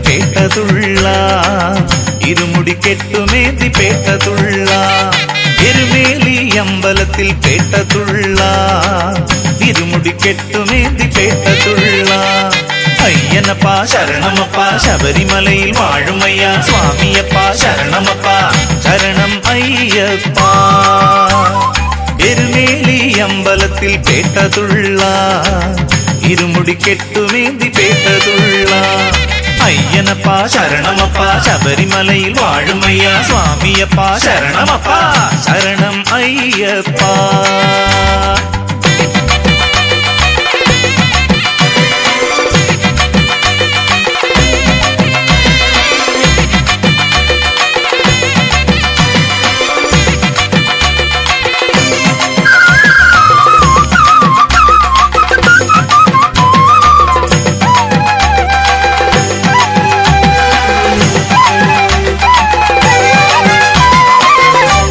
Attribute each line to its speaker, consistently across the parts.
Speaker 1: പേട്ടതുള്ള ഇരുമുടി കെട്ടുമേന്തി പേട്ടതുള്ള എരുമേലി അമ്പലത്തിൽ പേട്ടതുള്ള ഇരുമുടി കെട്ടുമേന്തി പേട്ടതുള്ള അയ്യനപ്പ ശരണമപ്പ ശബരിമലയിൽ വാഴുമയ്യ സ്വാമിയപ്പ ശരണമപ്പ ശരണം അയ്യപ്പ എരുമേലി അമ്പലത്തിൽ പേട്ടതുള്ള ഇരുമുടി കെട്ടുമേന്തി പേട്ടതുള്ള അയ്യനപ്പ ശരണമപ്പ ശബരിമലയിൽ വാഴുമയ്യ സ്വാമിയപ്പ ശരണമപ്പ ശരണം അയ്യപ്പ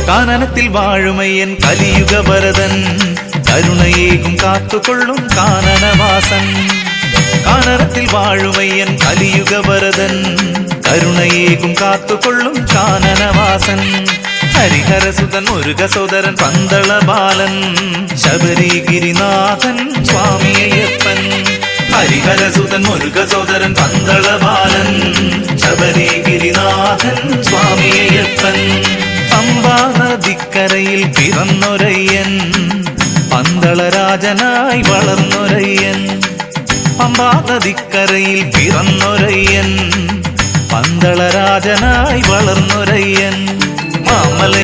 Speaker 1: കാനനത്തിൽ വാഴുമയ്യൻ കലിയുഗ വരദൻ കരുണയേകും കാത്തുകൊള്ളും കാനനവാസൻ കാനനത്തിൽ വാഴുമയ്യൻ കലിയുഗ വരദൻ കരുണയേകും കാത്തുകൊള്ളും കാനനവാസൻ ഹരിഹരസുതൻ മുരുകസോദരൻ പന്തള ബാലൻ ശബരിഗിരിനാഥൻ സ്വാമിയപ്പൻ ഹരിഹരസുതൻ മുരുകസോദരൻ പന്തള ബാലൻ ശബരിഗിരിനാഥൻ സ്വാമിയപ്പൻ പമ്പാ നദിക്കരയിൽ പിറന്നൊരയ്യൻ പന്തളരാജനായി വളർന്നൊരയ്യൻ പമ്പാ നദിക്കരയിൽ പിറന്നൊരയ്യൻ പന്തളരാജനായി വളർന്നൊരയ്യൻ മാമല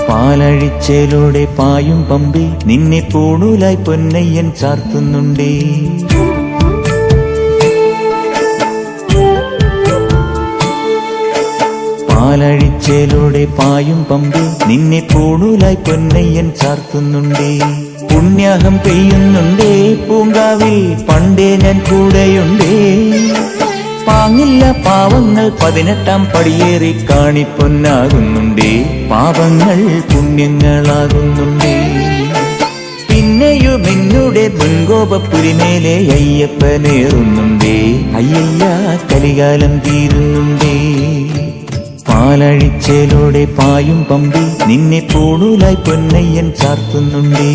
Speaker 2: പാലഴിച്ചേലോടെ പായും പമ്പി നിന്നെ പൂണൂലായി പൊന്നയ്യൻ ചാർത്തുന്നുണ്ടേ പാലഴിച്ചേലോടെ പായും പമ്പി നിന്നെ പൂണൂലായി പൊന്നയ്യൻ ചാർത്തുന്നുണ്ടേ പുണ്യാഹം പെയ്യുന്നുണ്ടേ പൂങ്കാവിൽ പണ്ടേ ഞാൻ കൂടെയുണ്ടേ പാങ്ങില്ല പാവങ്ങൾ 18-ാം പടിയേറി കാണിപ്പൊന്നാകുന്നുണ്ടേ പാപങ്ങൾ പുണ്യങ്ങളാകുന്നുണ്ടേ പിന്നെയും എന്നുടെ മുൻകോപപ്പുരിമേലെ അയ്യപ്പനേറുന്നുണ്ടേ അയ്യയ്യ കലികാലം തീരുന്നുണ്ടേ പാലഴിച്ചേലോടെ പായും പമ്പി നിന്നെ പൂണൂലായി പൊന്നയ്യൻ ചാർത്തുന്നുണ്ടേ